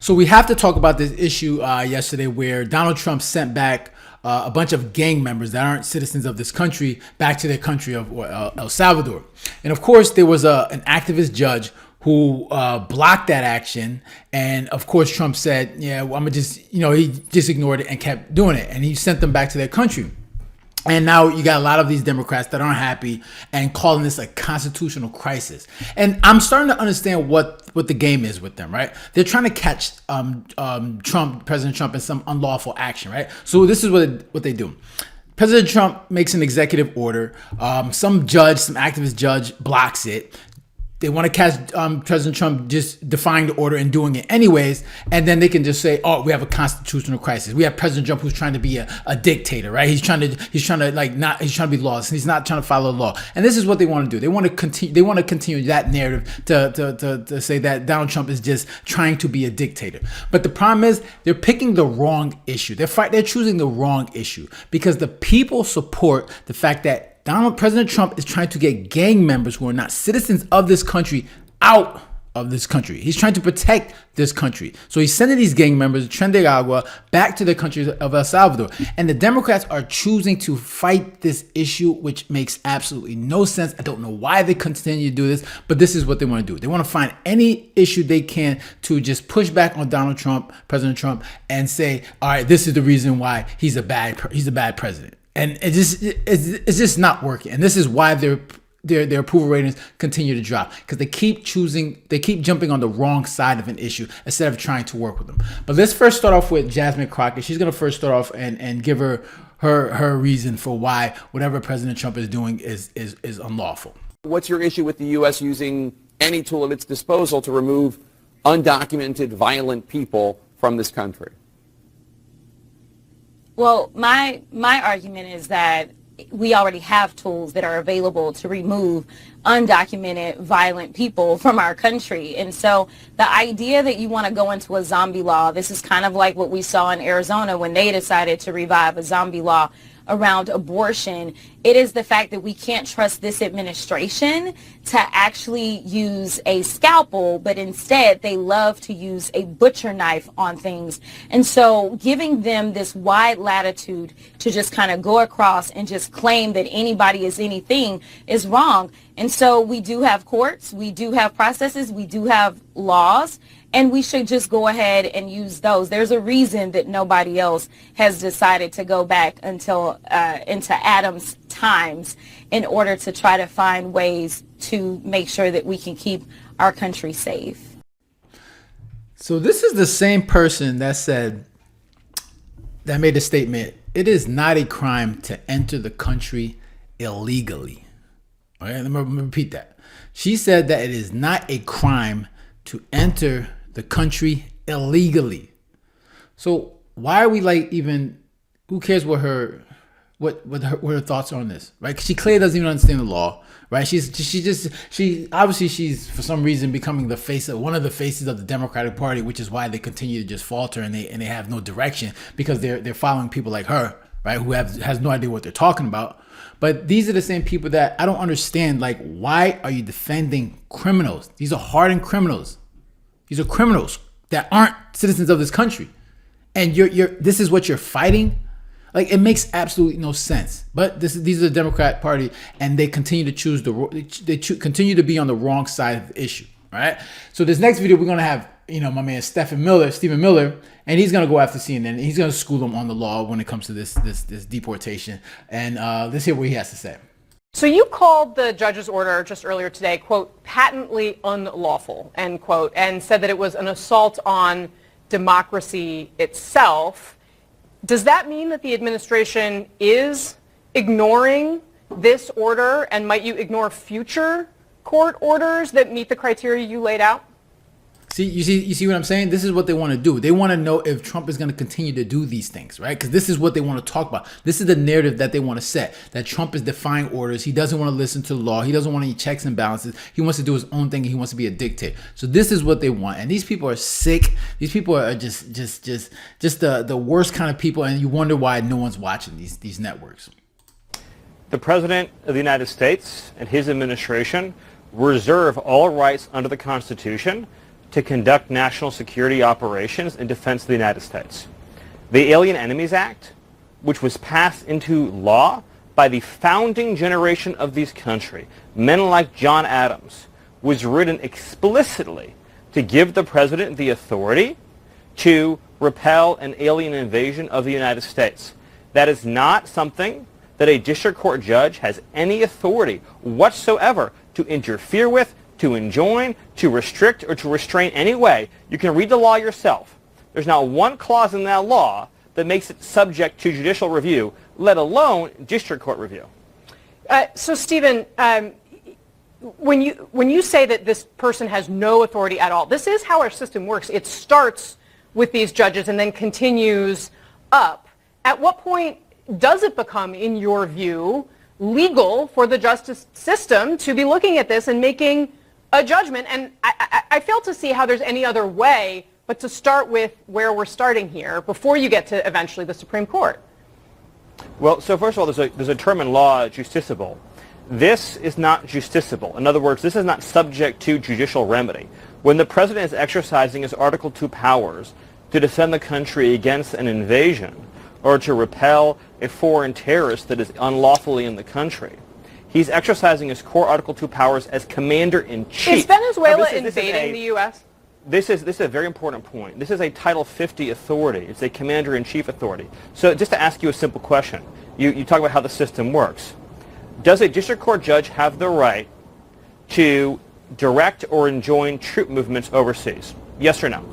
So we have to talk about this issue yesterday where Donald Trump sent back a bunch of gang members that aren't citizens of this country back to their country of El Salvador. And of course, there was an activist judge who blocked that action. And of course, Trump said, yeah, well, I'm gonna just, he just ignored it and kept doing it. And he sent them back to their country. And now you got a lot of these Democrats that aren't happy and calling this a constitutional crisis. And I'm starting to understand what the game is with them, right? They're trying to catch President Trump in some unlawful action, right? So this is what they do. President Trump makes an executive order. Some activist judge blocks it. They want to catch President Trump just defying the order and doing it anyways, and then they can just say, "Oh, we have a constitutional crisis. We have President Trump who's trying to be a dictator, right? He's trying to be lawless. He's not trying to follow the law." And this is what they want to do. They want to continue. They want to continue that narrative to say that Donald Trump is just trying to be a dictator. But the problem is they're picking the wrong issue. They're choosing the wrong issue because the people support the fact that President Trump is trying to get gang members who are not citizens of this country out of this country. He's trying to protect this country. So he's sending these gang members, Tren de Agua, back to the country of El Salvador. And the Democrats are choosing to fight this issue, which makes absolutely no sense. I don't know why they continue to do this, but this is what they want to do. They want to find any issue they can to just push back on President Trump, and say, all right, this is the reason why he's a bad president. And it's just not working. And this is why their approval ratings continue to drop, because they keep jumping on the wrong side of an issue instead of trying to work with them. But let's first start off with Jasmine Crockett. She's going to first start off and give her reason for why whatever President Trump is doing is unlawful. What's your issue with the U.S. using any tool at its disposal to remove undocumented, violent people from this country? Well, my argument is that we already have tools that are available to remove undocumented violent people from our country. And so the idea that you want to go into a zombie law, this is kind of like what we saw in Arizona when they decided to revive a zombie law around abortion. It is the fact that we can't trust this administration to actually use a scalpel, but instead they love to use a butcher knife on things. And so giving them this wide latitude to just kind of go across and just claim that anybody is anything is wrong. And so we do have courts, we do have processes, we do have laws, and we should just go ahead and use those. There's a reason that nobody else has decided to go back into Adam's times in order to try to find ways to make sure that we can keep our country safe. So this is the same person that made a statement, it is not a crime to enter the country illegally. All right, let me repeat that. She said that it is not a crime to enter the country illegally. So why are we who cares what her thoughts are on this, right? 'Cause she clearly doesn't even understand the law, right? She obviously she's for some reason becoming one of the faces of the Democratic Party, which is why they continue to just falter and they have no direction, because they're following people like her, right? Who has no idea what they're talking about. But these are the same people that I don't understand. Like, why are you defending criminals? These are hardened criminals. These are criminals that aren't citizens of this country, and this is what you're fighting. Like, it makes absolutely no sense. But these are the Democrat Party, and they continue to continue to be on the wrong side of the issue. Right. So this next video, we're gonna have my man Stephen Miller, and he's gonna go after CNN. And he's gonna school them on the law when it comes to this deportation. And let's hear what he has to say. So you called the judge's order just earlier today, quote, patently unlawful, end quote, and said that it was an assault on democracy itself. Does that mean that the administration is ignoring this order, and might you ignore future court orders that meet the criteria you laid out? You see what I'm saying? This is what they want to do. They want to know if Trump is going to continue to do these things, right? Because this is what they want to talk about. This is the narrative that they want to set, that Trump is defying orders. He doesn't want to listen to the law. He doesn't want any checks and balances. He wants to do his own thing. He wants to be a dictator. So this is what they want. And these people are sick. These people are just the worst kind of people. And you wonder why no one's watching these networks. The President of the United States and his administration reserve all rights under the Constitution to conduct national security operations in defense of the United States. The Alien Enemies Act, which was passed into law by the founding generation of this country, men like John Adams, was written explicitly to give the president the authority to repel an alien invasion of the United States. That is not something that a district court judge has any authority whatsoever to interfere with, to enjoin, to restrict, or to restrain any way. You can read the law yourself. There's not one clause in that law that makes it subject to judicial review, let alone district court review. So, Stephen, when you say that this person has no authority at all, this is how our system works. It starts with these judges and then continues up. At what point does it become, in your view, legal for the justice system to be looking at this and making a judgment? And I fail to see how there's any other way but to start with where we're starting here before you get to eventually the Supreme Court. Well, so first of all, there's a term in law, justiciable. This is not justiciable. In other words, this is not subject to judicial remedy. When the president is exercising his Article II powers to defend the country against an invasion or to repel a foreign terrorist that is unlawfully in the country, he's exercising his core Article II powers as commander-in-chief. Is Venezuela invading the U.S.? This is a very important point. This is a Title 50 authority. It's a commander-in-chief authority. So just to ask you a simple question, you talk about how the system works. Does a district court judge have the right to direct or enjoin troop movements overseas? Yes or no?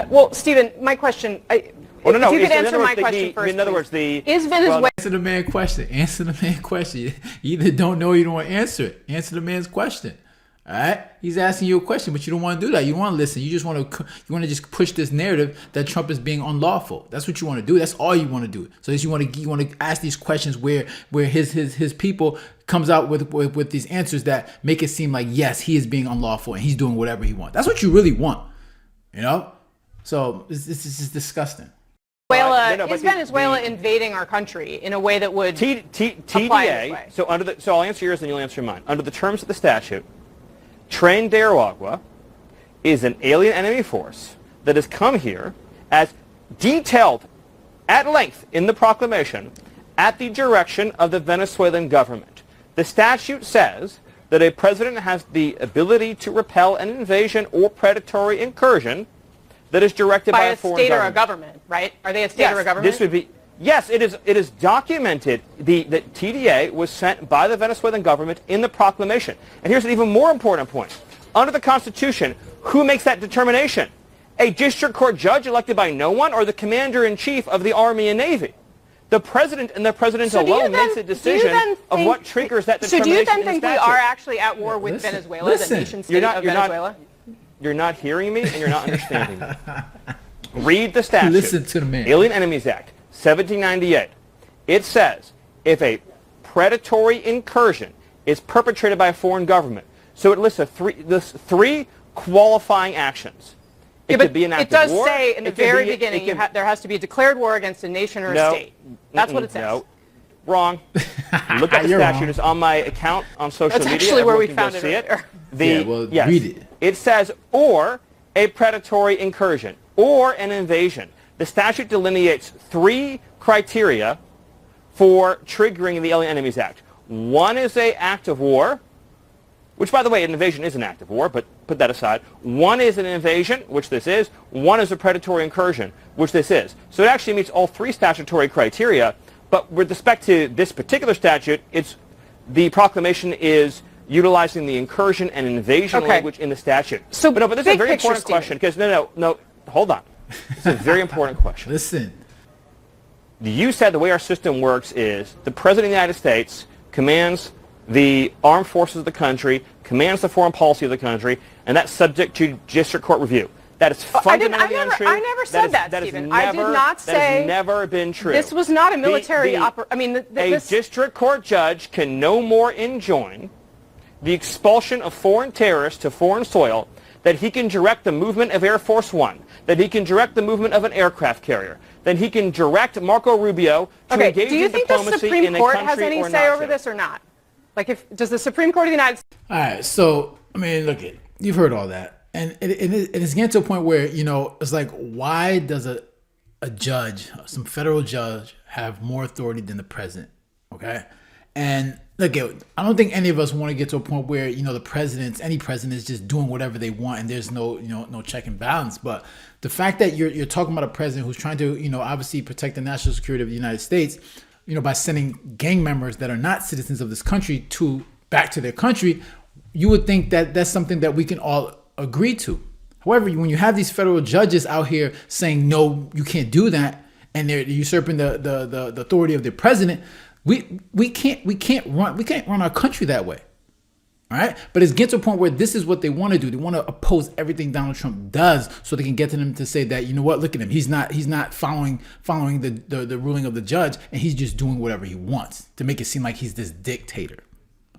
Well, Stephen, my question, if you could answer my question first, in other words, is Venezuela... Answer the man's question. Answer the man's question. You either don't know or you don't want to answer it. Answer the man's question. All right? He's asking you a question, but you don't want to do that. You don't want to listen. You just want to just push this narrative that Trump is being unlawful. That's what you want to do. That's all you want to do. So you want to ask these questions where his people comes out with these answers that make it seem like, yes, he is being unlawful and he's doing whatever he wants. That's what you really want. You know? So this is disgusting. Is Venezuela invading our country in a way that would apply this way? So I'll answer yours and you'll answer mine. Under the terms of the statute, Tren de Aragua is an alien enemy force that has come here as detailed at length in the proclamation at the direction of the Venezuelan government. The statute says that a president has the ability to repel an invasion or predatory incursion that is directed by a foreign state government. or a government, right? Are they a state or a government? This would be, yes, it is documented. The TDA was sent by the Venezuelan government in the proclamation. And here's an even more important point. Under the Constitution, who makes that determination? A district court judge elected by no one or the commander-in-chief of the Army and Navy? The president and the president alone makes a decision of what triggers that determination. So do you then think we statute. are actually at war with Venezuela, the nation state of Venezuela? You're not hearing me and you're not understanding me. Read the statute. Listen to the man. Alien Enemies Act, 1798. It says if a predatory incursion is perpetrated by a foreign government, so it lists three qualifying actions. It could be an act of war. It does say in the very beginning there has to be a declared war against a nation or a state. That's what it says. No, wrong. Look at the statute. It's on my account on social media. That's actually where we Everyone found can it go earlier. Yes. Read it. It says, or a predatory incursion, or an invasion. The statute delineates three criteria for triggering the Alien Enemies Act. One is an act of war, which, by the way, an invasion is an act of war, but put that aside. One is an invasion, which this is. One is a predatory incursion, which this is. So it actually meets all three statutory criteria, but with respect to this particular statute, the proclamation is utilizing the incursion and invasion language in the statute. But this is a very important question, because no, hold on. It's a very important question. Listen. You said the way our system works is the President of the United States commands the armed forces of the country, commands the foreign policy of the country, and that's subject to district court review. That is fundamentally untrue. I never said that, Stephen. I did not say... That has never been true. This was not a military operation. A district court judge can no more enjoin the expulsion of foreign terrorists to foreign soil, that he can direct the movement of Air Force One, that he can direct the movement of an aircraft carrier, that he can direct Marco Rubio to engage in diplomacy in a country or not. Do you think the Supreme Court has any say over this or not? Does the Supreme Court of the United States... All right, so, look, you've heard all that. And it's getting to a point where, it's like, why does a judge, some federal judge, have more authority than the president? Okay. And look, I don't think any of us want to get to a point where, any president is just doing whatever they want and there's no check and balance. But the fact that you're talking about a president who's trying to, obviously protect the national security of the United States, by sending gang members that are not citizens of this country back to their country, you would think that that's something that we can all agree to. However, when you have these federal judges out here saying, no, you can't do that, and they're usurping the authority of the president, we can't run our country that way. All right. But it's getting to a point where this is what they want to do. They want to oppose everything Donald Trump does so they can get to them to say that, look at him. He's not following the ruling of the judge, and he's just doing whatever he wants to make it seem like he's this dictator.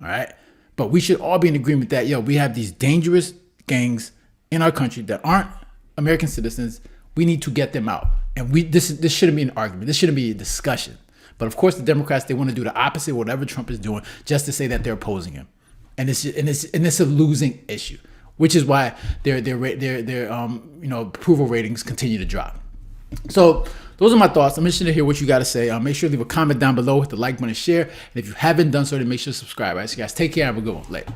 All right. But we should all be in agreement that, we have these dangerous gangs in our country that aren't American citizens. We need to get them out. And this shouldn't be an argument. This shouldn't be a discussion. But of course, the Democrats, they want to do the opposite of whatever Trump is doing just to say that they're opposing him. And it's a losing issue, which is why their approval ratings continue to drop. So those are my thoughts. I'm interested to hear what you got to say. Make sure to leave a comment down below, hit the like button, share. And if you haven't done so, then make sure to subscribe. All right, so guys, take care. Have a good one. Later.